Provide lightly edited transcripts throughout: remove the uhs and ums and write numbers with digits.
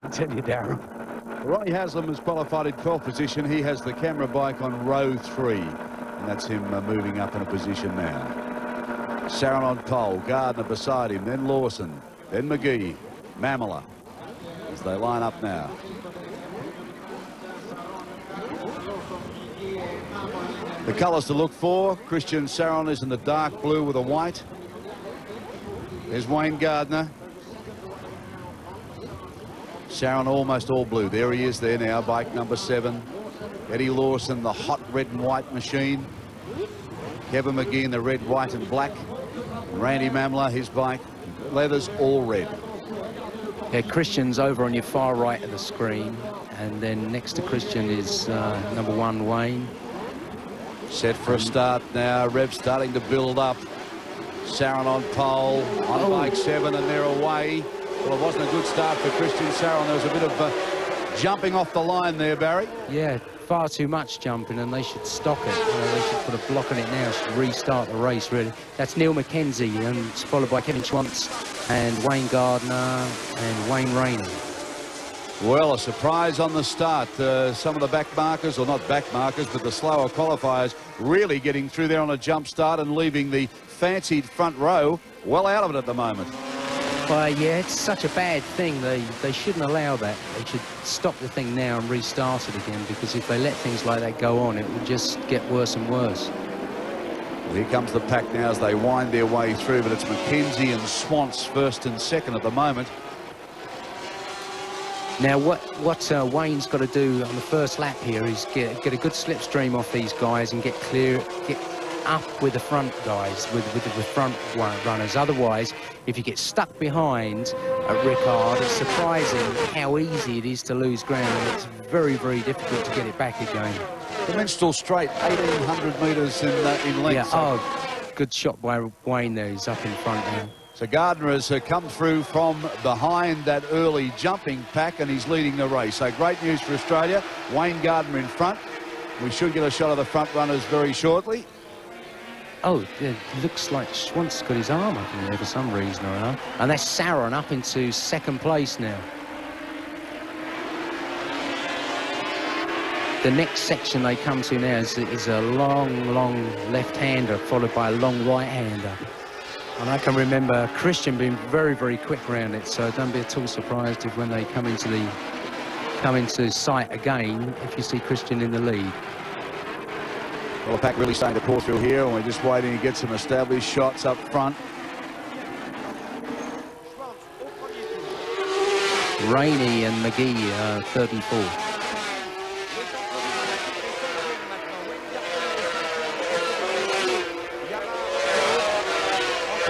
can tell you, Darren. Ronnie Haslam has qualified in 12th position. He has the camera bike on row 3, and that's him moving up in a position now. Sarron on pole, Gardner beside him, then Lawson, then Magee, Mamola, as they line up now. The colours to look for, Christian Sarron is in the dark blue with a white. There's Wayne Gardner. Sarron almost all blue. There he is there now, bike number 7. Eddie Lawson, the hot red and white machine. Kevin Magee in the red, white and black. Randy Mamola, his bike, leathers all red. Yeah, Christian's over on your far right of the screen. And then next to Christian is number 1, Wayne. Set for a start now. Rev starting to build up. Sarron on pole, on bike 7, and they're away. Well, it wasn't a good start for Christian Sarron. There was a bit of jumping off the line there, Barry. Yeah, far too much jumping, and they should stop it. They should put a block on it now, should restart the race, really. That's Neil Mackenzie, and it's followed by Kevin Schwantz and Wayne Gardner and Wayne Rainey. Well, a surprise on the start. Some of the back markers, or not back markers, but the slower qualifiers really getting through there on a jump start and leaving the fancied front row well out of it at the moment. Well, yeah, it's such a bad thing. They shouldn't allow that. They should stop the thing now and restart it again, because if they let things like that go on, it will just get worse and worse. Well, here comes the pack now as they wind their way through, but it's Mackenzie and Schwantz first and second at the moment. Now, what Wayne's got to do on the first lap here is get a good slipstream off these guys and get up with the front guys, with front runners. Otherwise, if you get stuck behind Ricard, it's surprising how easy it is to lose ground, and it's very, very difficult to get it back again. The Minstrel Straight, 1,800 metres in length. Yeah, oh, good shot by Wayne there. He's up in front now. So Gardner has come through from behind that early jumping pack, and he's leading the race. So great news for Australia. Wayne Gardner in front. We should get a shot of the front runners very shortly. Oh, it looks like Schwantz got his arm up in there for some reason or another. And that's Sarron up into second place now. The next section they come to now is a long, long left-hander followed by a long right-hander. And I can remember Christian being very, very quick around it, so don't be at all surprised if when they come into sight again, if you see Christian in the lead. Well, the pack really starting to pour through here, and we're just waiting to get some established shots up front. Rainey and Magee, 3rd and 4th.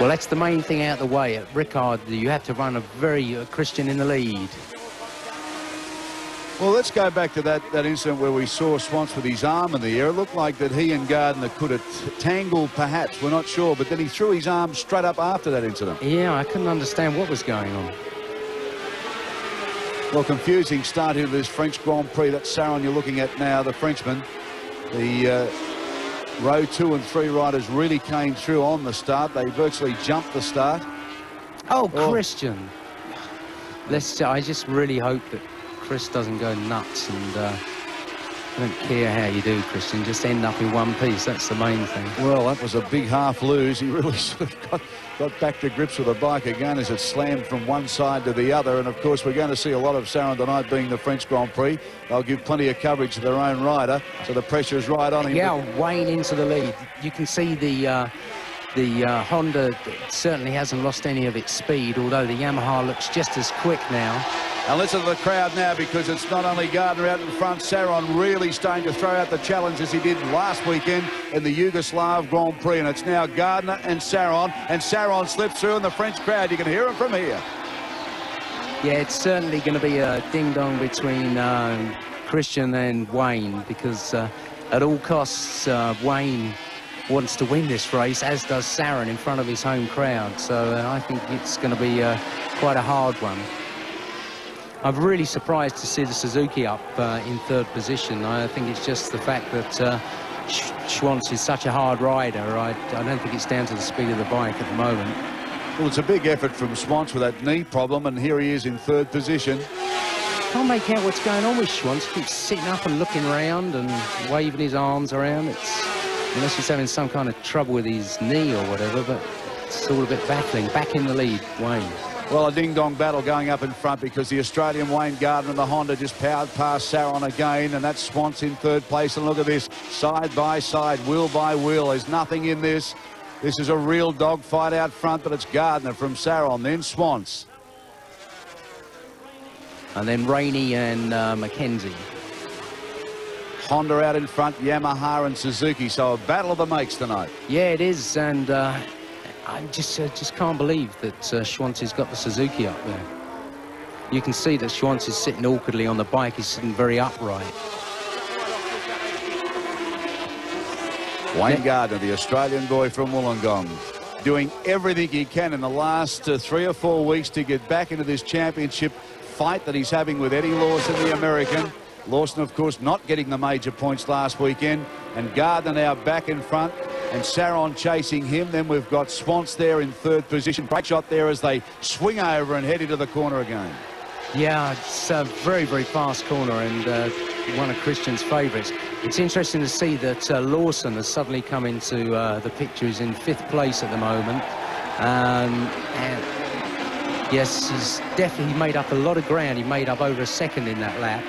Well, that's the main thing out of the way. At Ricard, you have to run a very Christian in the lead. Well, let's go back to that incident where we saw Schwantz with his arm in the air. It looked like that he and Gardner could have tangled, perhaps. We're not sure. But then he threw his arm straight up after that incident. Yeah, I couldn't understand what was going on. Well, confusing start here to this French Grand Prix. That Sarron you're looking at now, the Frenchman. The row 2 and 3 riders really came through on the start. They virtually jumped the start. Oh, Christian. I just really hope that Chris doesn't go nuts, and I don't care how you do, Christian. Just end up in one piece. That's the main thing. Well, that was a big half lose. He really sort of got back to grips with the bike again as it slammed from one side to the other. And of course, we're going to see a lot of Sarron tonight, being the French Grand Prix. They'll give plenty of coverage to their own rider, so the pressure is right on him. Yeah, Wayne into the lead. You can see the Honda certainly hasn't lost any of its speed, although the Yamaha looks just as quick now. And listen to the crowd now, because it's not only Gardner out in front, Sarron really starting to throw out the challenge as he did last weekend in the Yugoslav Grand Prix. And it's now Gardner and Sarron slips through in the French crowd. You can hear him from here. Yeah, it's certainly going to be a ding-dong between Christian and Wayne, because at all costs, Wayne wants to win this race, as does Sarron in front of his home crowd. So I think it's going to be quite a hard one. I'm really surprised to see the Suzuki up in 3rd position. I think it's just the fact that Schwantz is such a hard rider. I don't think it's down to the speed of the bike at the moment. Well, it's a big effort from Schwantz with that knee problem, and here he is in 3rd position. can't make out what's going on with Schwantz. He keeps sitting up and looking around and waving his arms around. Unless he's having some kind of trouble with his knee or whatever, but it's all a bit baffling. Back in the lead, Wayne. Well, a ding-dong battle going up in front because the Australian Wayne Gardner and the Honda just powered past Sarron again, and that's Schwantz in third place. And look at this, side by side, wheel by wheel. There's nothing in this. This is a real dogfight out front, but it's Gardner from Sarron, then Schwantz. And then Rainey and Mackenzie. Honda out in front, Yamaha and Suzuki. So a battle of the makes tonight. Yeah, it is, and I just can't believe that Schwantz has got the Suzuki up there. You can see that Schwantz is sitting awkwardly on the bike. He's sitting very upright. Wayne Gardner, the Australian boy from Wollongong, doing everything he can in the last 3 or 4 weeks to get back into this championship fight that he's having with Eddie Lawson, the American. Lawson, of course, not getting the major points last weekend, and Gardner now back in front, and Sarron chasing him. Then we've got Schwantz there in third position. Great shot there as they swing over and head into the corner again. Yeah, it's a very, very fast corner, and one of Christian's favourites. It's interesting to see that Lawson has suddenly come into the picture. He's in 5th place at the moment, and yes, he's definitely made up a lot of ground. He made up over a second in that lap.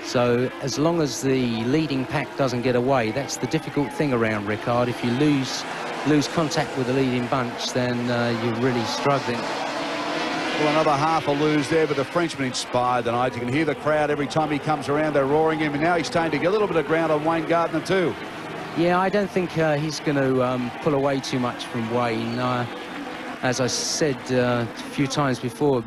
So as long as the leading pack doesn't get away, that's the difficult thing around Ricard. If you lose contact with the leading bunch, then you're really struggling. Well, another half a lose there, but the Frenchman inspired tonight. You can hear the crowd every time he comes around. They're roaring him, and now he's starting to get a little bit of ground on Wayne Gardner too. Yeah, I don't think he's going to pull away too much from Wayne. As I said a few times before,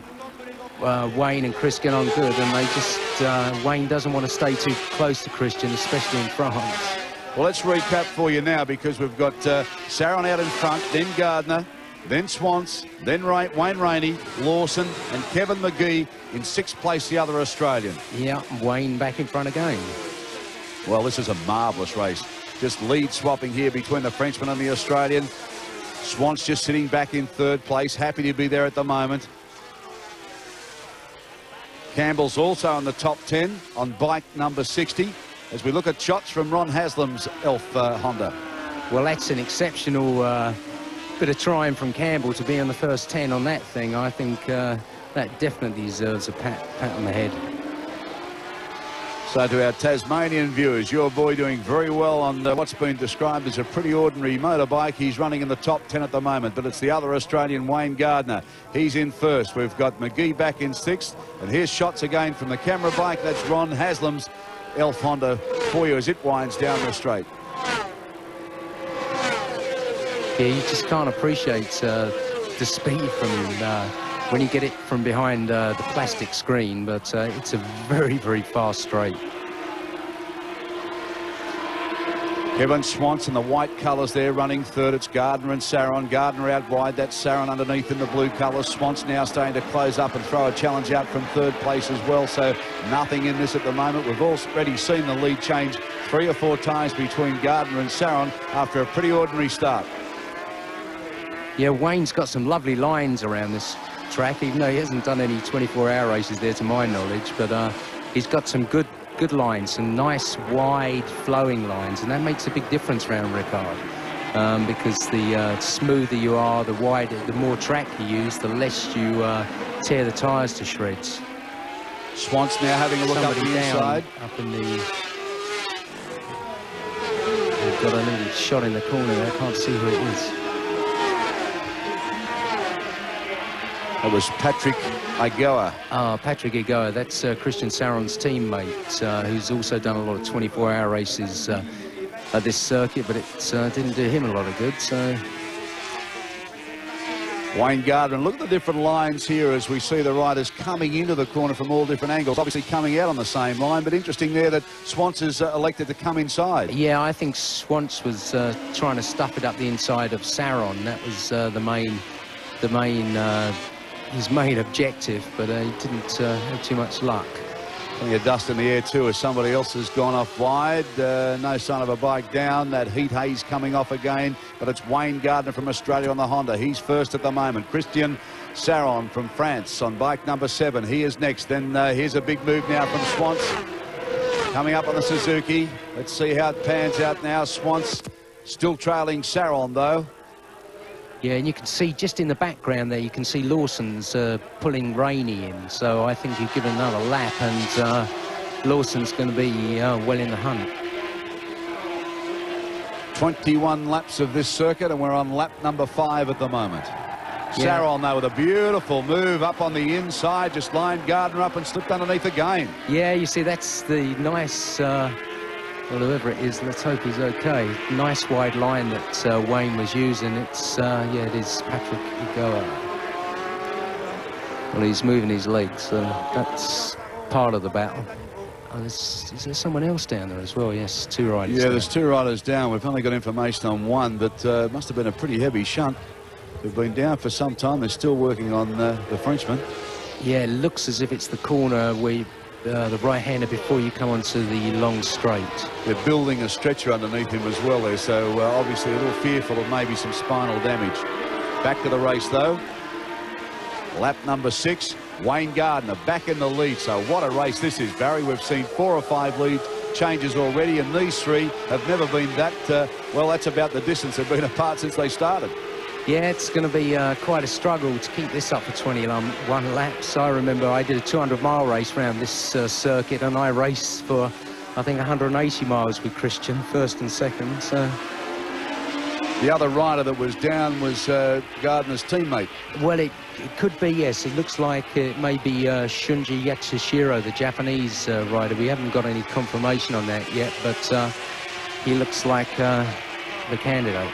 Wayne and Chris get on good, and they just Wayne doesn't want to stay too close to Christian, especially in France. Well, let's recap for you now, because we've got Sarron out in front, then Gardner, then Schwantz, then Wayne Rainey, Lawson and Kevin Magee in 6th place, the other Australian. Yeah, Wayne back in front again. Well, this is a marvellous race. Just lead swapping here between the Frenchman and the Australian. Schwantz just sitting back in 3rd place, happy to be there at the moment. Campbell's also in the top 10 on bike number 60, as we look at shots from Ron Haslam's Elf Honda. Well, that's an exceptional bit of trying from Campbell to be on the first 10 on that thing. I think that definitely deserves a pat on the head. So to our Tasmanian viewers, your boy doing very well on what's been described as a pretty ordinary motorbike. He's running in the top 10 at the moment, but it's the other Australian, Wayne Gardner. He's in first. We've got Magee back in 6th, and here's shots again from the camera bike. That's Ron Haslam's Elf Honda for you as it winds down the straight. Yeah, you just can't appreciate the speed from when you get it from behind the plastic screen, but it's a very, very fast straight. Kevin Schwantz in the white colours there running 3rd. It's Gardner and Sarron. Gardner out wide. That's Sarron underneath in the blue colours. Schwantz now starting to close up and throw a challenge out from 3rd place as well. So nothing in this at the moment. We've already seen the lead change 3 or 4 times between Gardner and Sarron after a pretty ordinary start. Yeah, Wayne's got some lovely lines around this track, even though he hasn't done any 24-hour races there to my knowledge, but he's got some good lines, some nice wide flowing lines, and that makes a big difference around Ricard, because the smoother you are, the wider, the more track you use, the less you tear the tyres to shreds. Schwantz now having a look up the inside. Up in the, they've got a little shot in the corner there. I can't see who it is. It was Patrick Igoa. Patrick Igoa, that's Christian Sarron's teammate, who's also done a lot of 24-hour races at this circuit, but it didn't do him a lot of good. So Wayne Gardner, look at the different lines here as we see the riders coming into the corner from all different angles, obviously coming out on the same line, but interesting there that Schwantz has elected to come inside. Yeah, I think Schwantz was trying to stuff it up the inside of Sarron. That was his main objective, but he didn't have too much luck. Plenty of dust in the air too as somebody else has gone off wide. No sign of a bike down. That heat haze coming off again, but it's Wayne Gardner from Australia on the Honda. He's first at the moment. Christian Sarron from France on bike number 7. He is next. Then here's a big move now from Swans. Coming up on the Suzuki. Let's see how it pans out now. Swans still trailing Sarron, though. Yeah, and you can see just in the background there, you can see Lawson's pulling Rainey in. So I think you give another lap and Lawson's going to be well in the hunt. 21 laps of this circuit, and we're on lap number 5 at the moment. Yeah. Sarron, though, with a beautiful move up on the inside, just lined Gardner up and slipped underneath again. Yeah, you see, that's the nice, well, whoever it is, let's hope he's okay. Nice wide line that Wayne was using. It's, yeah, it is Patrick Ugoa. Well, he's moving his legs, so that's part of the battle. Oh, is there someone else down there as well? Yes, 2 riders. Yeah, down. there's 2 riders down. We've only got information on 1, but it must have been a pretty heavy shunt. They've been down for some time. They're still working on the Frenchman. Yeah, it looks as if it's the corner where the right-hander before you come onto the long straight. They're building a stretcher underneath him as well there, so obviously a little fearful of maybe some spinal damage. Back to the race, though. Lap number 6, Wayne Gardner back in the lead. So what a race this is, Barry. We've seen 4 or 5 lead changes already, and these 3 have never been that, well, that's about the distance they've been apart since they started. Yeah, it's going to be quite a struggle to keep this up for 21 laps. I remember I did a 200-mile race around this circuit, and I raced for, I think, 180 miles with Christian, first and second. So the other rider that was down was Gardner's teammate. Well, it could be, yes. It looks like it may be Shunji Yatsushiro, the Japanese rider. We haven't got any confirmation on that yet, but he looks like the candidate.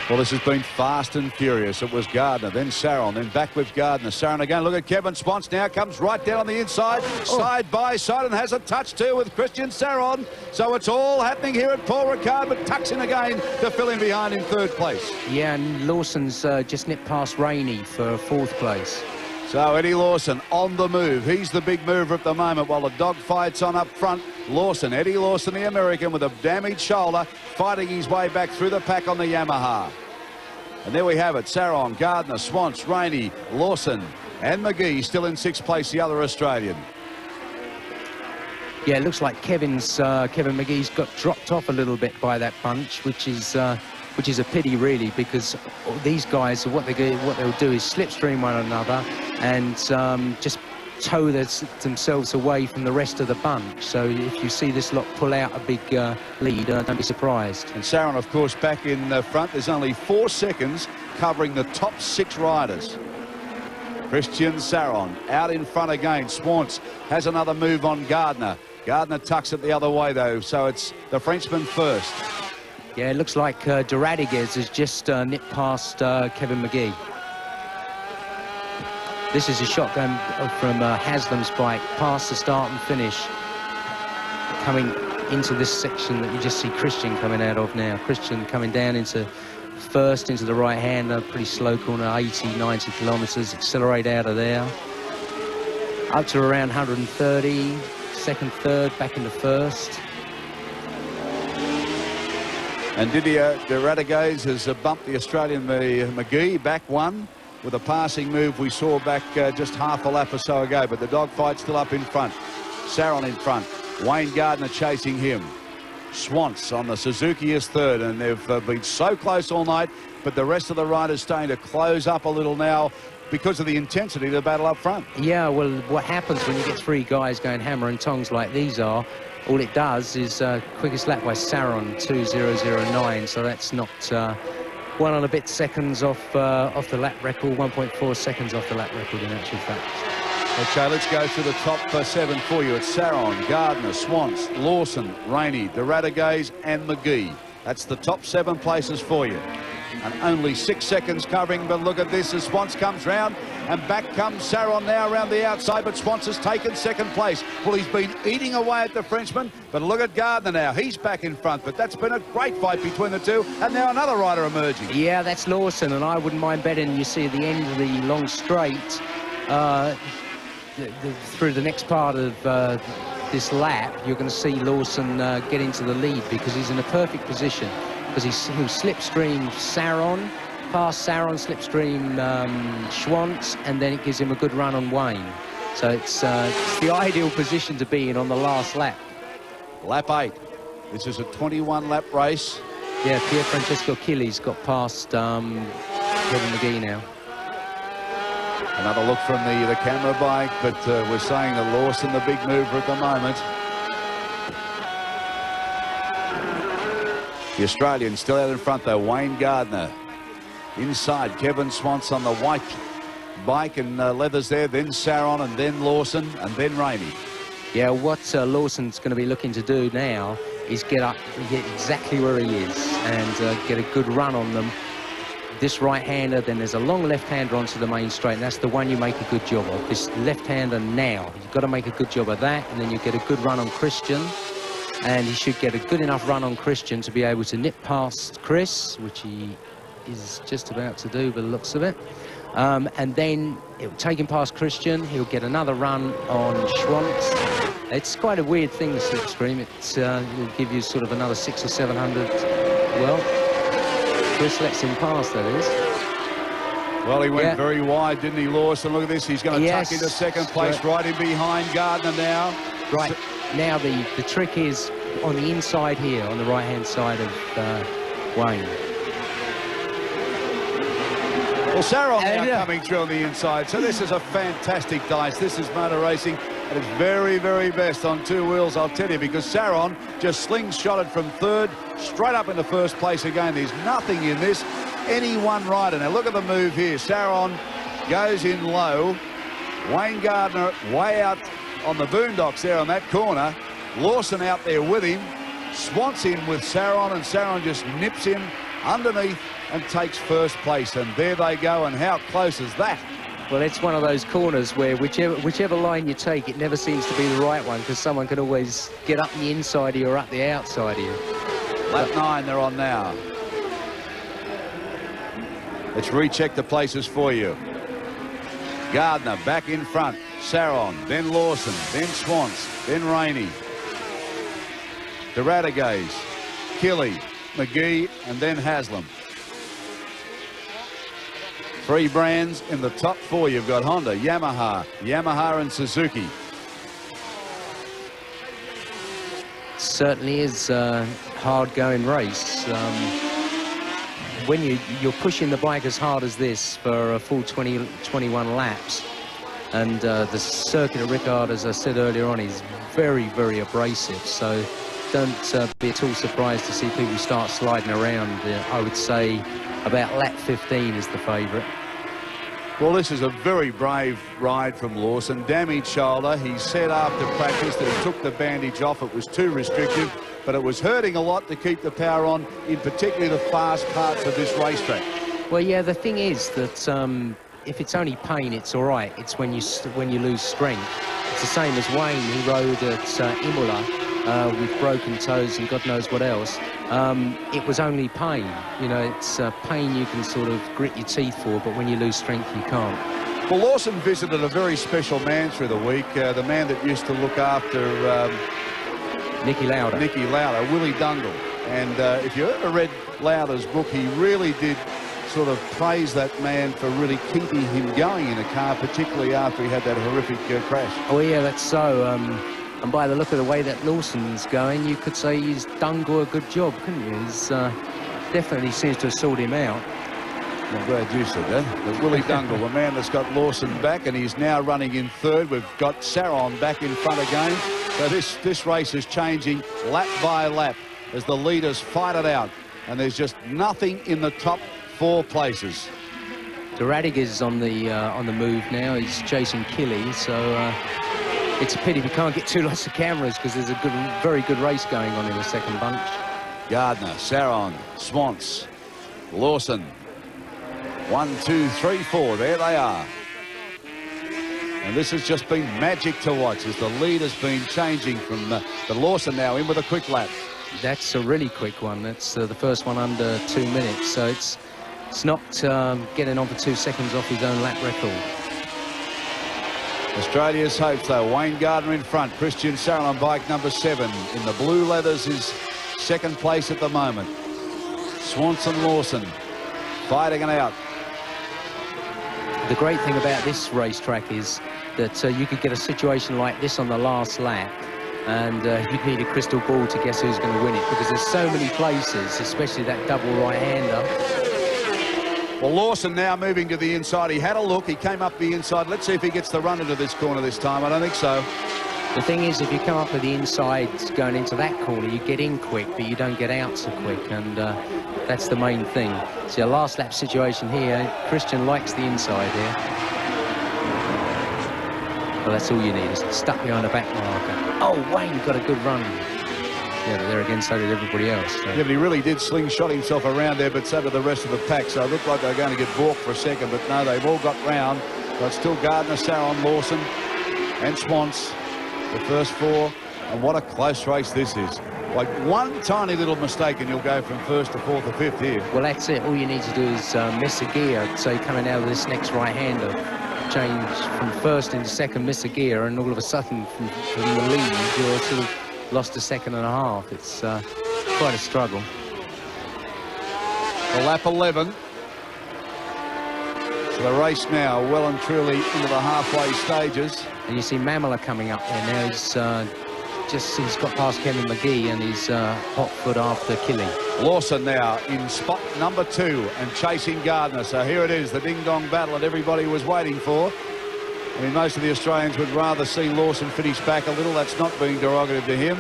Well, this has been fast and furious. It was Gardner, then Sarron, then back with Gardner. Sarron again. Look at Kevin Spons now. Comes right down on the inside, side by side, and has a touch too with Christian Sarron. So it's all happening here at Paul Ricard, but tucks in again to fill in behind in 3rd place. Yeah, and Lawson's just nipped past Rainey for 4th place. So Eddie Lawson on the move. He's the big mover at the moment while the dogfight's on up front. Lawson, Eddie Lawson, the American, with a damaged shoulder, fighting his way back through the pack on the Yamaha. And there we have it. Sarron, Gardner, Swans, Rainey, Lawson and Magee still in 6th place, the other Australian. Yeah, it looks like Kevin Magee's got dropped off a little bit by that bunch, which is a pity, really, because these guys, what they'll do is slipstream one another and just tow themselves away from the rest of the bunch. So if you see this lot pull out a big lead, don't be surprised. And Sarron, of course, back in front. There's only 4 seconds covering the top 6 riders. Christian Sarron out in front again. Swans has another move on Gardner. Gardner tucks it the other way, though, so it's the Frenchman first. Yeah, it looks like Radigues has just nipped past Kevin Magee. This is a shot going from Haslam's bike past the start and finish, coming into this section that you just see Christian coming out of now. Christian coming down into first, into the right hand, a pretty slow corner, 80, 90 kilometres, accelerate out of there. Up to around 130, second, third, back into first. And Didier de Radigues has bumped the Australian Magee back 1 with a passing move we saw back just half a lap or so ago, but the dogfight's still up in front. Sarron in front, Wayne Gardner chasing him. Swans on the Suzuki is 3rd, and they've been so close all night, but the rest of the riders starting to close up a little now because of the intensity of the battle up front. Yeah, well, what happens when you get 3 guys going hammer and tongs like these are, all it does is quickest lap by Sarron, 2:009, so that's not 1 and a bit seconds off the lap record, 1.4 seconds off the lap record in actual fact. Okay, let's go through the top 7 for you. It's Sarron, Gardner, Swans, Lawson, Rainey, de Radigues and Magee. That's the top 7 places for you. And only 6 seconds covering, but look at this as Swans comes round, and back comes Sarron now around the outside, but Swans has taken 2nd place. Well, he's been eating away at the Frenchman, but look at Gardner now. He's back in front, but that's been a great fight between the 2, and now another rider emerging. Yeah, that's Lawson, and I wouldn't mind betting you see at the end of the long straight, through the next part of this lap, you're going to see Lawson get into the lead because he's in a perfect position. Because he'll slipstream Sarron, past Sarron, slipstream Schwantz, and then it gives him a good run on Wayne. So it's the ideal position to be in on the last lap. Lap 8. This is a 21-lap race. Yeah, Pierfrancesco Achilles got past Kevin Magee now. Another look from the camera bike, but we're saying that Lawson, the big mover at the moment. The Australian still out in front, though. Wayne Gardner. Inside, Kevin Schwantz on the white bike and leathers there. Then Sarron, and then Lawson, and then Rainey. Yeah, what Lawson's going to be looking to do now is get up, get exactly where he is, and get a good run on them. This right-hander, then there's a long left-hander onto the main straight, and that's the one you make a good job of. This left-hander now, you've got to make a good job of that, and then you get a good run on Christian, and he should get a good enough run on Christian to be able to nip past Chris, which he is just about to do by the looks of it. And then it'll take him past Christian. He'll get another run on Schwantz. It's quite a weird thing, the slipstream. It'll give you sort of another 600 or 700. Well, Chris lets him pass, that is. Well, he went very wide, didn't he, Lawson? Look at this. He's going to tuck into second place, right in behind Gardner now. Right. Now the trick is on the inside here, on the right-hand side of Wayne. Well, Sarron now coming through on the inside. So this is a fantastic dice. This is motor racing at its very, very best on two wheels, I'll tell you, because Sarron just slingshotted from third straight up into first place again. There's nothing in this. Any one rider. Now look at the move here. Sarron goes in low. Wayne Gardner way out on the boondocks there on that corner. Lawson out there with him. Schwantz in with Sarron, and Sarron just nips him underneath and takes first place, and there they go. And how close is that? Well, it's one of those corners where whichever line you take, it never seems to be the right one, because someone can always get up the inside of you or up the outside of you. Lap 9 they're on now. Let's recheck the places for you. Gardner back in front. Sarron, then Lawson, then Schwantz, then Rainey. The Radigues, Killy, Magee, and then Haslam. Three brands in the top four. You've got Honda, Yamaha and Suzuki. Certainly is a hard-going race. When you're pushing the bike as hard as this for a full 21 laps, and the circuit at Ricard, as I said earlier on, is very, very abrasive. So don't be at all surprised to see people start sliding around. I would say about lap 15 is the favourite. Well, this is a very brave ride from Lawson. Damaged shoulder. He said after practice that he took the bandage off. It was too restrictive, but it was hurting a lot to keep the power on, in particularly the fast parts of this racetrack. Well, yeah, the thing is that if it's only pain, it's all right. It's when you lose strength. It's the same as Wayne, who rode at Imola with broken toes and God knows what else. It was only pain. You know, it's pain you can sort of grit your teeth for, but when you lose strength, you can't. Well, Lawson visited a very special man through the week, the man that used to look after Nicky Lauder, Willie Dungle. And if you ever read Lauder's book, he really did sort of praise that man for really keeping him going in a car, particularly after he had that horrific crash. Oh, yeah, that's so. And by the look of the way that Lawson's going, you could say he's done a good job, couldn't you? He's definitely seems to have sorted him out. I'm glad you said that. But Willie Dungle, the man that's got Lawson back, and he's now running in third. We've got Sarron back in front again. So this race is changing lap by lap as the leaders fight it out. And there's just nothing in the top four places. Radigues is on the move now. He's chasing Killy, so it's a pity we can't get too lots of cameras, because there's a very good race going on in the second bunch. Gardner, Sarron, Schwantz, Lawson. 1, 2, 3, 4. There they are. And this has just been magic to watch as the lead has been changing from the Lawson now in with a quick lap. That's a really quick one. That's the first one under 2 minutes. So it's not getting on for 2 seconds off his own lap record. Australia's hopes, though. Wayne Gardner in front. Christian Sarron on bike number 7. In the blue leathers is second place at the moment. Schwantz and Lawson fighting it out. The great thing about this racetrack is that you could get a situation like this on the last lap, and you'd need a crystal ball to guess who's going to win it, because there's so many places, especially that double right-hander. Well, Lawson now moving to the inside. He had a look. He came up the inside. Let's see if he gets the run into this corner this time. I don't think so. The thing is, if you come up with the inside going into that corner, you get in quick, but you don't get out so quick, and that's the main thing. See, a last lap situation here. Christian likes the inside here. Well, that's all you need, is stuck behind a back marker. Oh, Wayne got a good run. Yeah, but there again, so did everybody else. So. Yeah, but he really did slingshot himself around there, but so did the rest of the pack. So it looked like they were going to get balked for a second, but no, they've all got round. So it's still Gardner, Sarron, Lawson, and Swans, the first four. And what a close race this is. Like one tiny little mistake and you'll go from first to fourth or fifth here. Well, that's it. All you need to do is miss a gear. So coming out of this next right-hander, change from first into second, miss a gear, and all of a sudden from the lead, you're sort of lost a second and a half. It's quite a struggle. The lap 11. So the race now well and truly into the halfway stages. And you see Mamola coming up there now. He's got past Kevin Magee, and he's hot foot after killing. Lawson now in spot number 2 and chasing Gardner. So here it is, the ding-dong battle that everybody was waiting for. I mean, most of the Australians would rather see Lawson finish back a little. That's not being derogative to him,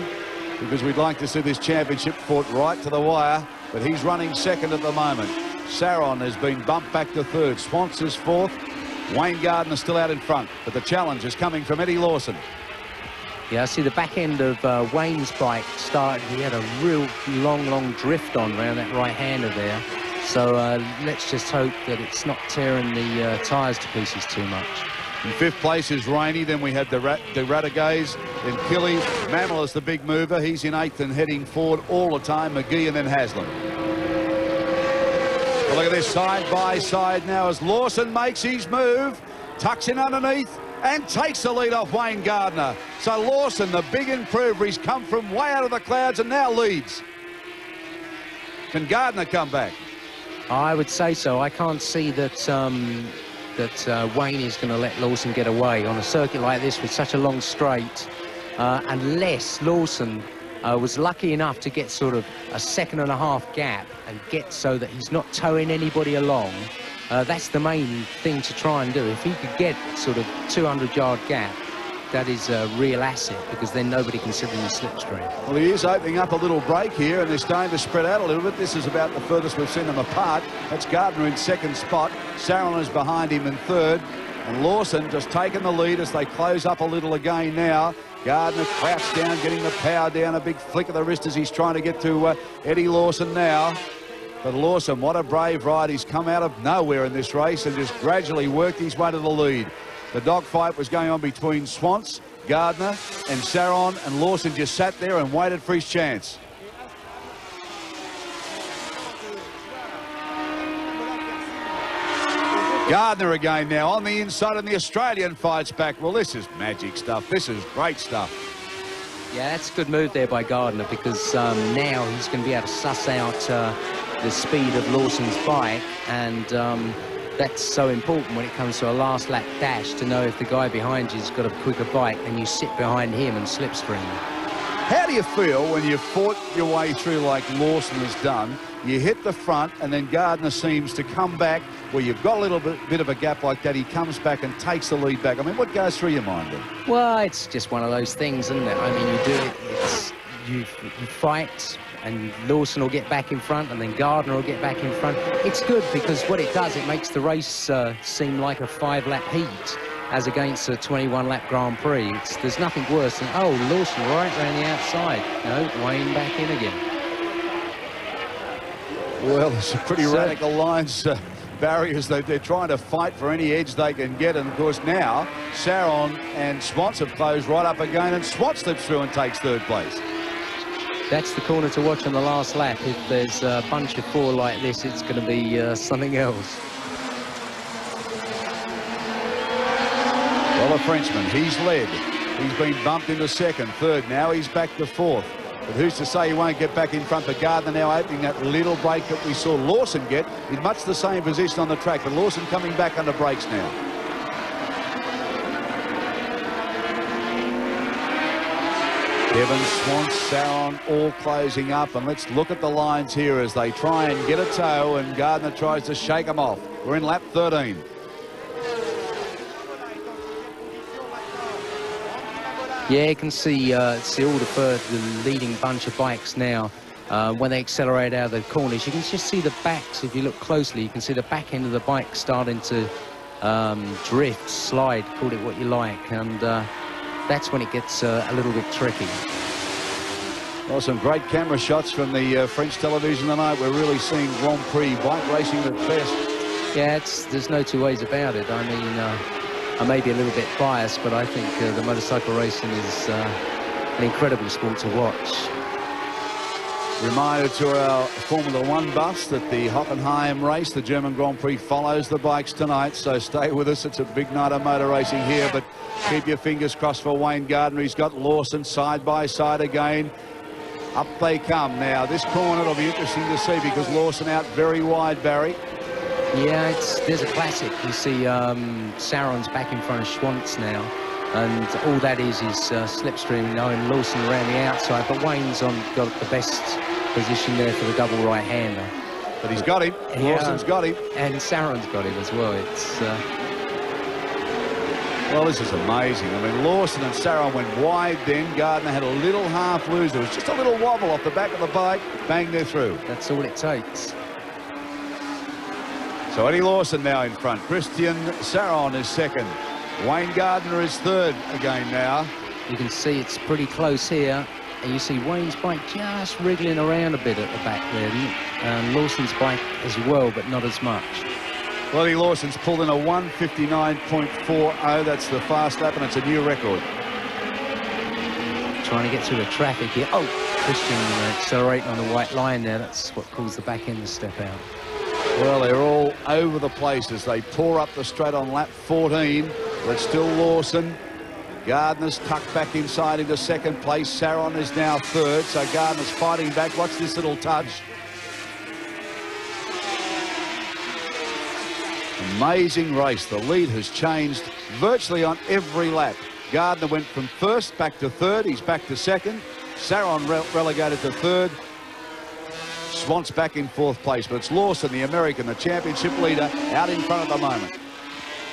because we'd like to see this championship fought right to the wire. But he's running second at the moment. Sarron has been bumped back to third. Swans is fourth. Wayne Gardner still out in front. But the challenge is coming from Eddie Lawson. Yeah, I see the back end of Wayne's bike started. He had a real long drift on around that right-hander there. So let's just hope that it's not tearing the tyres to pieces too much. In fifth place is Rainey. Then we had the Radigues, then Killy. Mamola's the big mover. He's in eighth and heading forward all the time. Magee and then Haslam. Well, look at this side by side now as Lawson makes his move, tucks in underneath, and takes the lead off Wayne Gardner. So Lawson, the big improver, he's come from way out of the clouds and now leads. Can Gardner come back? I would say so. I can't see that Wayne is going to let Lawson get away on a circuit like this with such a long straight, unless Lawson was lucky enough to get sort of a second and a half gap and get so that he's not towing anybody along. That's the main thing to try and do. If he could get sort of 200-yard gap, that is a real asset, because then nobody can sit in the slipstream. Well, he is opening up a little break here, and they're starting to spread out a little bit. This is about the furthest we've seen them apart. That's Gardner in second spot. Sarron is behind him in third. And Lawson just taking the lead as they close up a little again now. Gardner crouched down, getting the power down. A big flick of the wrist as he's trying to get to Eddie Lawson now. But Lawson, what a brave ride. He's come out of nowhere in this race and just gradually worked his way to the lead. The dogfight was going on between Swans, Gardner and Sarron, and Lawson just sat there and waited for his chance. Gardner again now on the inside, and the Australian fights back. Well, this is magic stuff. This is great stuff. Yeah, that's a good move there by Gardner, because now he's going to be able to suss out the speed of Lawson's bike, and that's so important when it comes to a last lap dash, to know if the guy behind you's got a quicker bike and you sit behind him and slipstream. How do you feel when you fought your way through like Lawson has done? You hit the front, and then Gardner seems to come back where you've got a little bit of a gap like that. He comes back and takes the lead back. I mean, what goes through your mind then? Well, it's just one of those things, isn't it? I mean, you do it, you fight, and Lawson will get back in front, and then Gardner will get back in front. It's good, because what it does, it makes the race seem like a 5-lap heat as against a 21-lap Grand Prix. There's nothing worse than, oh, Lawson right around the outside. No, Wayne back in again. Well, there's some pretty radical lines, barriers. They're trying to fight for any edge they can get. And, of course, now Sarron and Swans have closed right up again, and Swans slips through and takes third place. That's the corner to watch on the last lap. If there's a bunch of 4 like this, it's going to be something else. Well, the Frenchman, he's led. He's been bumped into second, third. Now he's back to fourth. But who's to say he won't get back in front? But Gardner now opening that little break that we saw Lawson get in much the same position on the track. But Lawson coming back under brakes now. Kevin, Swan, Sarron all closing up. And let's look at the lines here as they try and get a tow. And Gardner tries to shake them off. We're in lap 13. Yeah, you can see all the leading bunch of bikes now. When they accelerate out of the corners, you can just see the backs. If you look closely, you can see the back end of the bike starting to drift, slide, call it what you like. And that's when it gets a little bit tricky. Well, some great camera shots from the French television tonight. We're really seeing Grand Prix bike racing at best. Yeah, there's no two ways about it. I mean, I may be a little bit biased, but I think the motorcycle racing is an incredible sport to watch. Reminder to our Formula One buffs that the Hockenheim race, the German Grand Prix, follows the bikes tonight, so stay with us. It's a big night of motor racing here, but keep your fingers crossed for Wayne Gardner. He's got Lawson side by side again. Up they come. Now, this corner will be interesting to see because Lawson out very wide, Barry. Yeah, there's a classic. You see Sarron's back in front of Schwantz now, and all that is slipstream now and Lawson around the outside, but Wayne's got the best position there for the double right-hander. But he's got him. Yeah. Lawson's got him. And Sarron's got him as well. Well, this is amazing. I mean, Lawson and Sarron went wide then. Gardner had a little half loser. It was just a little wobble off the back of the bike. Bang, they're through. That's all it takes. So Eddie Lawson now in front. Christian Sarron is second. Wayne Gardner is third again now. You can see it's pretty close here. And you see Wayne's bike just wriggling around a bit at the back there. And Lawson's bike as well, but not as much. Well, Eddie Lawson's pulled in a 1:59.40. That's the fast lap, and it's a new record. Trying to get through the traffic here. Oh, Christian accelerating on the white line there. That's what caused the back end to step out. Well, they're all over the place as they pour up the straight on lap 14. But still Lawson. Gardner's tucked back inside into second place. Sarron is now third, so Gardner's fighting back. Watch this little touch. Amazing race. The lead has changed virtually on every lap. Gardner went from first back to third. He's back to second. Sarron relegated to third. Swant's back in fourth place, but it's Lawson, the American, the championship leader, out in front at the moment.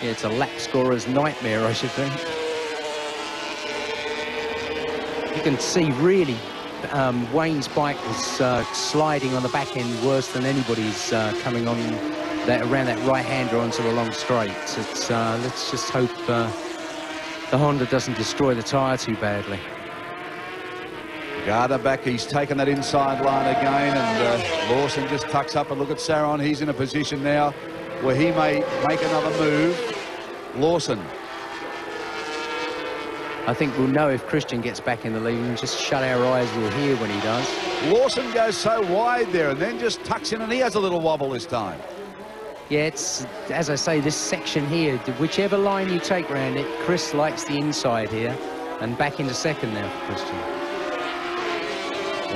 Yeah, it's a lap scorer's nightmare, I should think. You can see really Wayne's bike was sliding on the back end worse than anybody's coming on around that right-hander onto the long straights. Let's just hope the Honda doesn't destroy the tyre too badly. Gardner back, he's taken that inside line again, and Lawson just tucks up, and look at Sarron. He's in a position now where he may make another move. Lawson. I think we'll know if Christian gets back in the lead, and just shut our eyes, we'll hear when he does. Lawson goes so wide there and then just tucks in, and he has a little wobble this time. Yeah, it's, as I say, this section here, whichever line you take round it, Chris likes the inside here, and back into second now for Christian.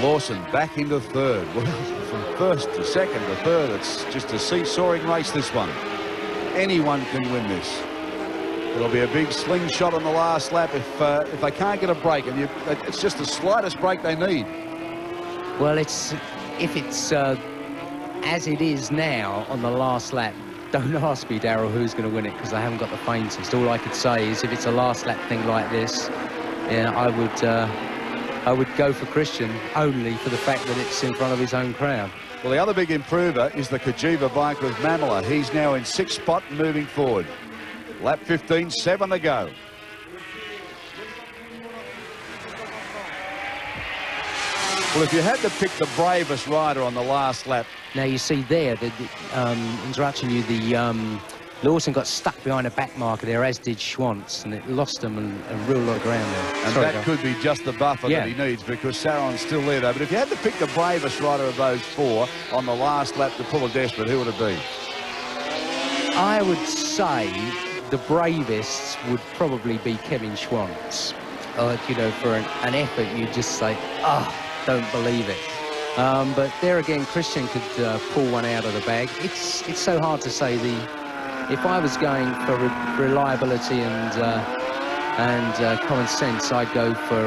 Lawson back into third. Well, from first to second to third, it's just a seesawing race, this one. Anyone can win this. It'll be a big slingshot on the last lap if they can't get a break, and it's just the slightest break they need. Well, if it's as it is now on the last lap, don't ask me, Darryl, who's going to win it, because I haven't got the faintest. All I could say is if it's a last lap thing like this, yeah, I would go for Christian, only for the fact that it's in front of his own crowd. Well, the other big improver is the Kajiva bike with Mamola. He's now in sixth spot and moving forward. Lap 15, 7 to go. Well, if you had to pick the bravest rider on the last lap. Now you see there, interrupting you, Lawson got stuck behind a back marker there, as did Schwantz, and it lost him a real lot of ground there. And that could be just the buffer that he needs, because Sarron's still there, though. But if you had to pick the bravest rider of those four on the last lap to pull a desperate, who would it be? I would say the bravest would probably be Kevin Schwantz. You know, for an effort, you just say, don't believe it. But there again, Christian could pull one out of the bag. It's so hard to say. If I was going for reliability and common sense, I'd go for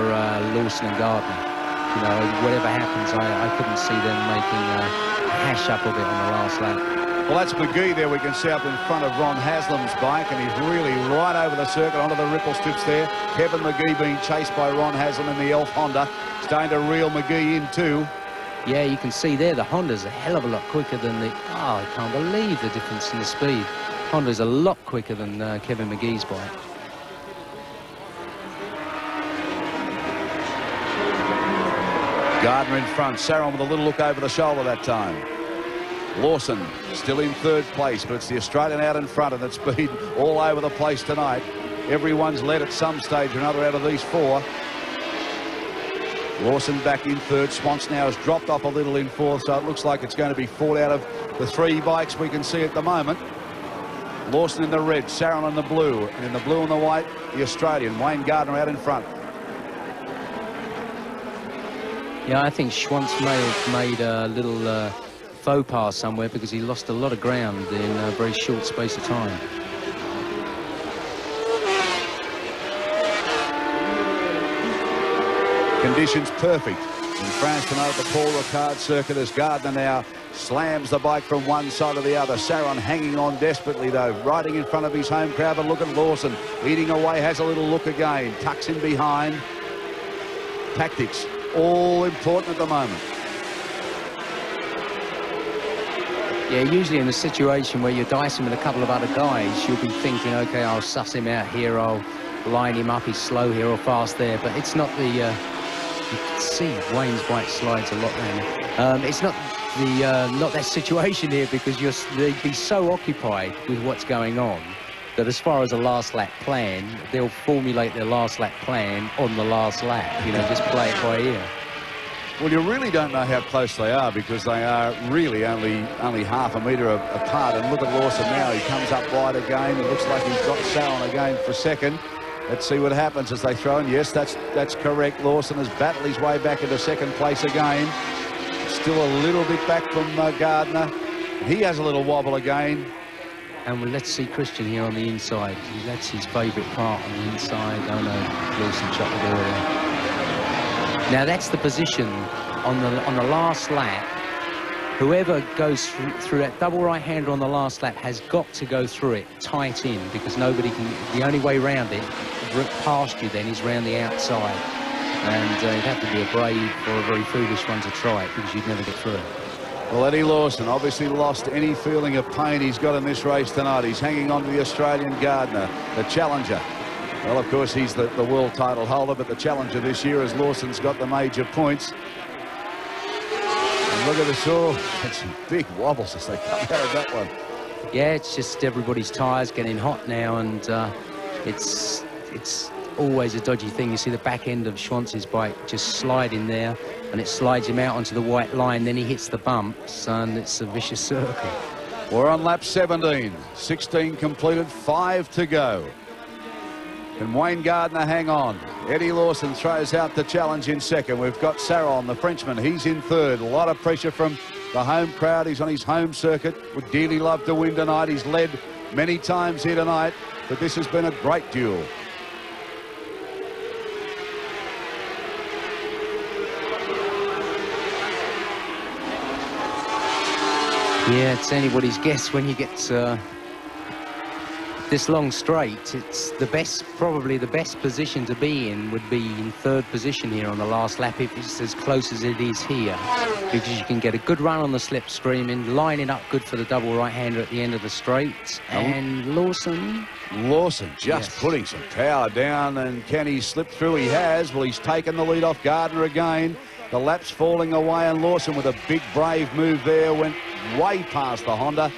Lawson and Gardner. You know, whatever happens, I couldn't see them making a hash up of it on the last lap. Well, that's Magee there we can see up in front of Ron Haslam's bike, and he's really right over the circuit onto the ripple strips there. Kevin Magee being chased by Ron Haslam in the Elf Honda, starting to reel Magee in too. Yeah, you can see there the Honda's a hell of a lot quicker than the... Oh, I can't believe the difference in the speed. Honda's a lot quicker than Kevin Magee's bike. Gardner in front, Sarron with a little look over the shoulder that time. Lawson still in third place, but it's the Australian out in front, and it's been all over the place tonight. Everyone's led at some stage or another out of these four. Lawson back in third. Swans now has dropped off a little in fourth, so it looks like it's going to be 4 out of the 3 bikes we can see at the moment. Lawson in the red, Sarron in the blue, and in the blue and the white, the Australian, Wayne Gardner out in front. Yeah, I think Schwantz may have made a little faux pas somewhere because he lost a lot of ground in a very short space of time. Conditions perfect in France tonight at the Paul Ricard circuit as Gardner now slams the bike from one side to the other. Sarron hanging on desperately though, riding in front of his home crowd. But look at Lawson eating away, has a little look again, tucks in behind. Tactics all important at the moment. Yeah, usually in a situation where you're dicing with a couple of other guys, you'll be thinking, okay, I'll suss him out here, I'll line him up, he's slow here or fast there. But it's not the, you can see Wayne's bike slides a lot there. It's not the, not that situation here because they'd be so occupied with what's going on that as far as a last lap plan, they'll formulate their last lap plan on the last lap, you know, just play it by ear. Well, you really don't know how close they are because they are really only half a metre apart. And look at Lawson now. He comes up wide again. It looks like he's got Sarron again for second. Let's see what happens as they throw in. Yes, that's correct. Lawson has battled his way back into second place again. Still a little bit back from Gardner. He has a little wobble again. And well, let's see Christian here on the inside. That's his favourite part on the inside. Oh no, Lawson shot the door there. Now that's the position on the last lap. Whoever goes through that double right-hander on the last lap has got to go through it tight in because nobody can. The only way round it, past you then, is round the outside. And you'd have to be a brave or a very foolish one to try it because you'd never get through it. Well, Eddie Lawson obviously lost any feeling of pain he's got in this race tonight. He's hanging on to the Australian Gardner, the challenger. Well, of course, he's the world title holder, but the challenger this year as Lawson's got the major points. And look at this, oh, that's some big wobbles as they come out of that one. Yeah, it's just everybody's tyres getting hot now, and it's always a dodgy thing. You see the back end of Schwantz's bike just slide in there, and it slides him out onto the white line, then he hits the bumps, and it's a vicious circle. We're on lap 17, 16 completed, 5 to go. Can Wayne Gardner hang on? Eddie Lawson throws out the challenge in second. We've got Sarron, the Frenchman, he's in third. A lot of pressure from the home crowd. He's on his home circuit. Would dearly love to win tonight. He's led many times here tonight, but this has been a great duel. Yeah, it's anybody's guess when you get this long straight. It's the best, probably the best position to be in would be in third position here on the last lap if it's as close as it is here, because you can get a good run on the slipstream and line it up good for the double right-hander at the end of the straight. And Lawson just putting some power down, and can he slip through? He has. Well, he's taken the lead off Gardner again. The lap's falling away, and Lawson with a big brave move there went way past the Honda.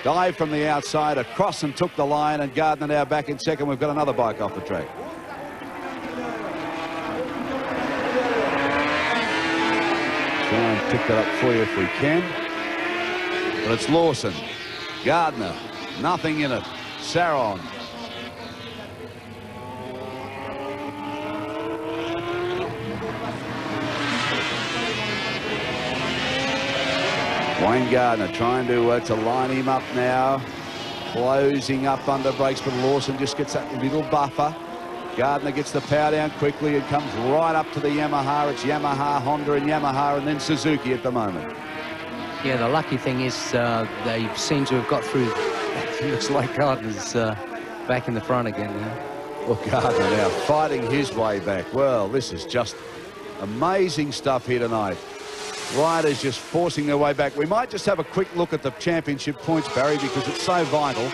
Dived from the outside across and took the line, and Gardner now back in second. We've got another bike off the track. Try and pick that up for you if we can. But it's Lawson, Gardner, nothing in it. Sarron. Wayne Gardner trying to line him up now. Closing up under brakes, but Lawson just gets that little buffer. Gardner gets the power down quickly and comes right up to the Yamaha. It's Yamaha, Honda and Yamaha, and then Suzuki at the moment. Yeah, the lucky thing is they seem to have got through. It looks like Gardner's back in the front again now. Well, Gardner now fighting his way back. Well, this is just amazing stuff here tonight. Riders just forcing their way back. We might just have a quick look at the championship points, Barry, because it's so vital.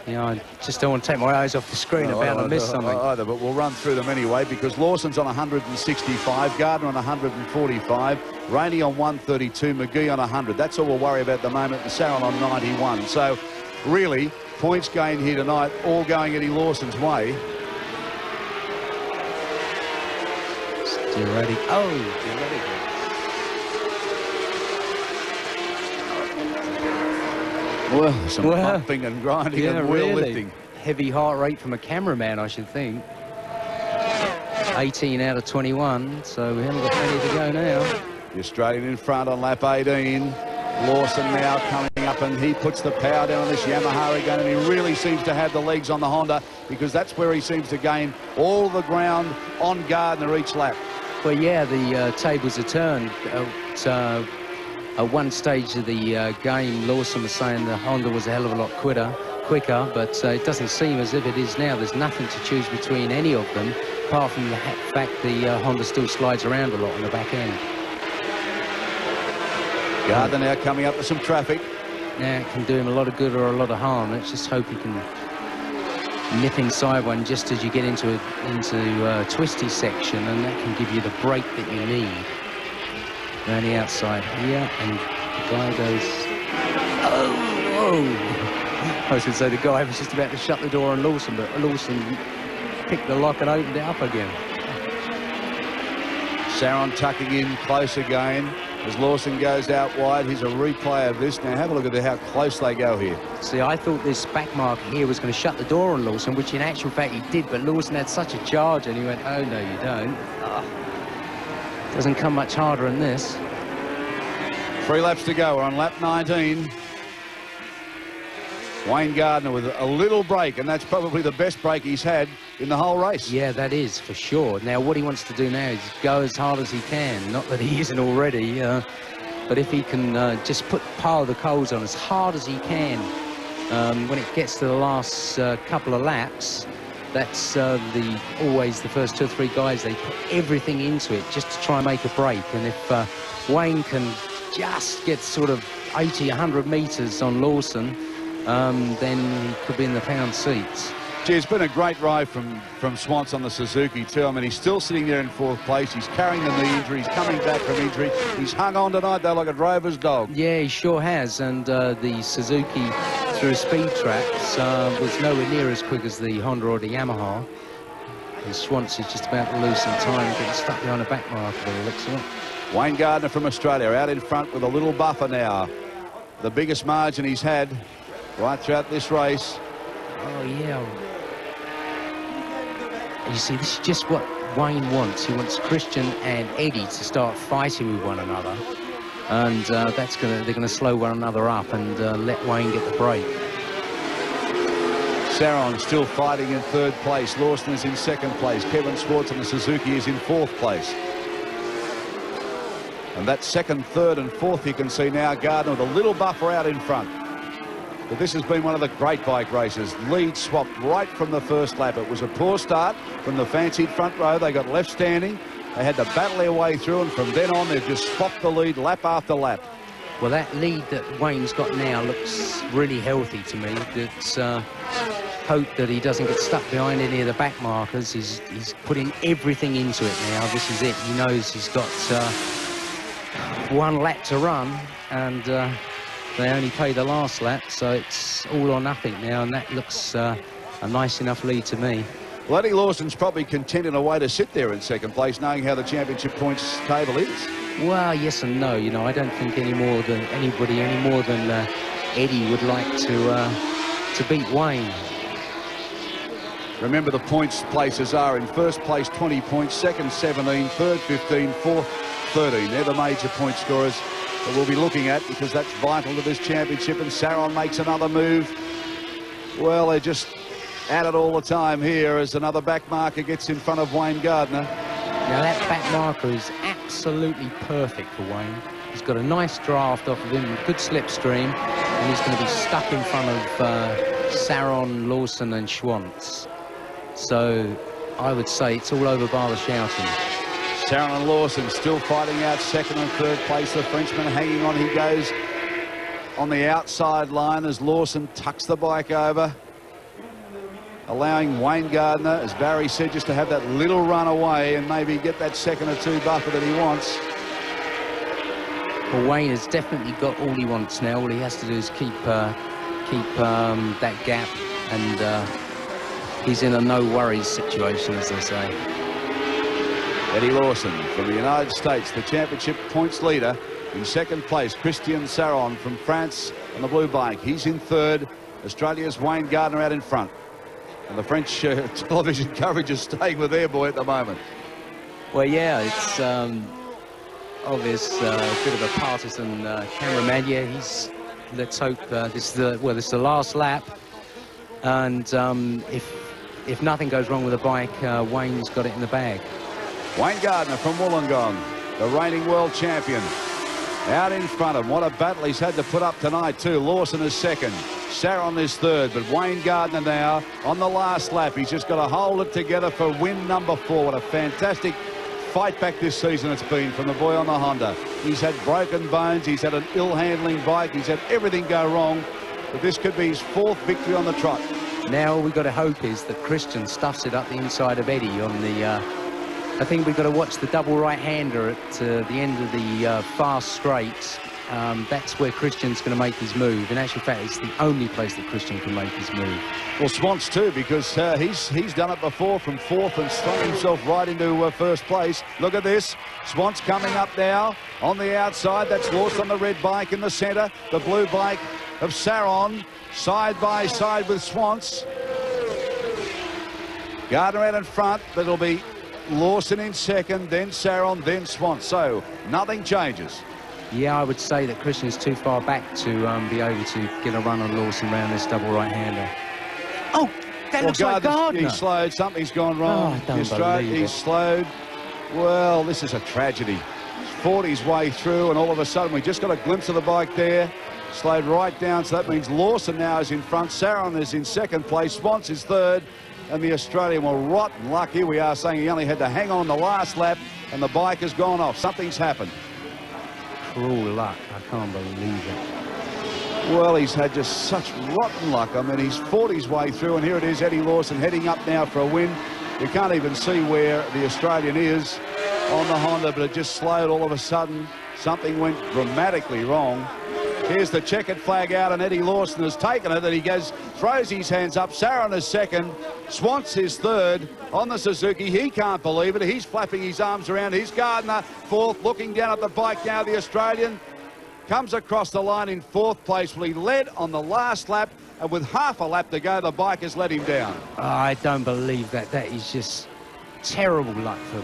Yeah, I just don't want to take my eyes off the screen about to miss something. Either, but we'll run through them anyway, because Lawson's on 165, Gardner on 145, Rainey on 132, Magee on 100. That's all we'll worry about at the moment, and Sarron on 91. So, really, points gained here tonight, all going Eddie Lawson's way. Ready? Oh, ready. Well, some pumping and grinding and wheel lifting. Heavy heart rate from a cameraman, I should think. 18 out of 21, so we haven't got plenty to go now. The Australian in front on lap 18. Lawson now coming up, and he puts the power down on this Yamaha again, and he really seems to have the legs on the Honda, because that's where he seems to gain all the ground on Gardner each lap. Well, yeah, the tables are turned. At one stage of the game, Lawson was saying the Honda was a hell of a lot quicker, but it doesn't seem as if it is now. There's nothing to choose between any of them, apart from the fact the Honda still slides around a lot on the back end. Gardner now coming up with some traffic. Now, it can do him a lot of good or a lot of harm. Let's just hope he can nip inside one just as you get into a twisty section, and that can give you the break that you need. Around the outside here, and the guy goes, oh! I was going to say the guy was just about to shut the door on Lawson, but Lawson picked the lock and opened it up again. Sarron tucking in close again as Lawson goes out wide. Here's a replay of this. Now have a look at how close they go here. See, I thought this back marker here was going to shut the door on Lawson, which in actual fact he did, but Lawson had such a charge and he went, oh no you don't. Doesn't come much harder than this. 3 laps to go. We're on lap 19. Wayne Gardner with a little break, and that's probably the best break he's had in the whole race. Yeah, that is for sure. Now what he wants to do now is go as hard as he can. Not that he isn't already, but if he can just pile the coals on as hard as he can when it gets to the last couple of laps. That's always the first 2 or 3 guys, they put everything into it just to try and make a break. And if Wayne can just get sort of 80, 100 metres on Lawson, then he could be in the pound seats. Gee, it's been a great ride from Swans on the Suzuki too. I mean, he's still sitting there in 4th place. He's carrying the knee injury. He's coming back from injury. He's hung on tonight, though, like a drover's dog. Yeah, he sure has. And the Suzuki through speed traps was nowhere near as quick as the Honda or the Yamaha. And Schwantz is just about to lose some time, getting stuck behind a back marker by the looks of it. Wayne Gardner from Australia out in front with a little buffer now. The biggest margin he's had right throughout this race. Oh, yeah. You see, this is just what Wayne wants. He wants Christian and Eddie to start fighting with one another. And they're going to slow one another up and let Wayne get the break. Sarron still fighting in 3rd place. Lawson is in 2nd place. Kevin Schwartz on the Suzuki is in 4th place. And that 2nd, 3rd and 4th you can see now. Gardner with a little buffer out in front. But this has been one of the great bike races. Lead swapped right from the first lap. It was a poor start from the fancied front row. They got left standing. They had to battle their way through, and from then on they've just swapped the lead lap after lap. Well, that lead that Wayne's got now looks really healthy to me. It's hope that he doesn't get stuck behind any of the back markers. He's putting everything into it now. This is it. He knows he's got 1 lap to run, and they only pay the last lap, so it's all or nothing now, and that looks a nice enough lead to me. Well, Eddie Lawson's probably content in a way to sit there in 2nd place, knowing how the championship points table is. Well, yes and no. You know, I don't think any more than Eddie would like to beat Wayne. Remember, the points places are in 1st place 20 points, 2nd 17, 3rd 15, 4th 13. They're the major point scorers that we'll be looking at, because that's vital to this championship. And Sarron makes another move. Well, they're just at it all the time here as another back marker gets in front of Wayne Gardner. Now that back marker is absolutely perfect for Wayne. He's got a nice draft off of him, good slipstream, and he's going to be stuck in front of Sarron, Lawson and Schwantz. So I would say it's all over bar the shouting. Sarron and Lawson still fighting out second and third place. The Frenchman hanging on. He goes on the outside line as Lawson tucks the bike over, allowing Wayne Gardner, as Barry said, just to have that little run away and maybe get that second or two buffer that he wants. Well, Wayne has definitely got all he wants now. All he has to do is keep that gap, and he's in a no-worries situation, as they say. Eddie Lawson from the United States, the championship points leader. In second place, Christian Sarron from France on the blue bike. He's in third. Australia's Wayne Gardner out in front. And the French television coverage is staying with their boy at the moment. Well, yeah, it's obvious, a bit of a partisan cameraman. Yeah, let's hope this is the last lap. And if nothing goes wrong with the bike, Wayne's got it in the bag. Wayne Gardner from Wollongong, the reigning world champion, out in front of him. What a battle he's had to put up tonight too. Lawson is second, Sarron is third, but Wayne Gardner now on the last lap. He's just got to hold it together for win number 4. What a fantastic fight back this season it's been from the boy on the Honda. He's had broken bones, he's had an ill-handling bike, he's had everything go wrong, but this could be his 4th victory on the trot. Now all we've got to hope is that Christian stuffs it up the inside of Eddie on the I think we've got to watch the double right-hander at the end of the fast straight. That's where Christian's going to make his move. In actual fact, it's the only place that Christian can make his move. Well, Schwantz too, because he's done it before from 4th and slung himself right into first place. Look at this. Schwantz coming up now on the outside. That's Lawson on the red bike in the centre. The blue bike of Sarron side by side with Schwantz. Gardner out in front, but it'll be Lawson in second, then Sarron, then Schwantz. So nothing changes. Yeah, I would say that Christian is too far back to be able to get a run on Lawson around this double right-hander. Oh, that looks like Gardner. He's slowed. Something's gone wrong. Oh, I don't believe it. He's slowed. Well, this is a tragedy. He's fought his way through, and all of a sudden we just got a glimpse of the bike there. Slowed right down, so that means Lawson now is in front. Sarron is in second place. Schwantz is third. And the Australian, well, rotten luck. Here we are saying he only had to hang on the last lap, and the bike has gone off. Something's happened. Cruel luck. I can't believe it. Well, he's had just such rotten luck. I mean, he's fought his way through, and here it is, Eddie Lawson heading up now for a win. You can't even see where the Australian is on the Honda, but it just slowed all of a sudden. Something went dramatically wrong. Here's the checkered flag out, and Eddie Lawson has taken it, and he goes, throws his hands up. Sarron is second. Schwantz is third on the Suzuki. He can't believe it. He's flapping his arms around. He's Gardner, fourth, looking down at the bike now. The Australian comes across the line in 4th place. Well, he led on the last lap, and with half a lap to go, the bike has let him down. Oh, I don't believe that. That is just terrible luck for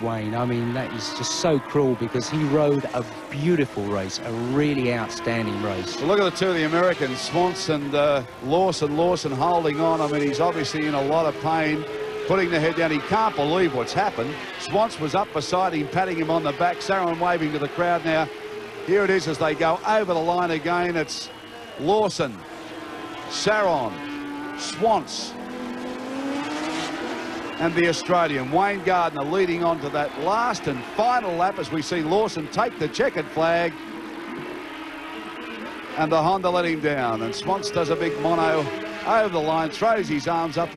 Wayne. I mean, that is just so cruel, because he rode a beautiful race, a really outstanding race. Well, look at the two of the Americans, Schwantz and Lawson holding on. I mean, he's obviously in a lot of pain, putting the head down. He can't believe what's happened. Schwantz was up beside him, patting him on the back. Sarron waving to the crowd now. Here it is as they go over the line again. It's Lawson, Sarron, Schwantz, and the Australian, Wayne Gardner, leading on to that last and final lap as we see Lawson take the checkered flag. And the Honda let him down. And Schwantz does a big mono over the line, throws his arms up.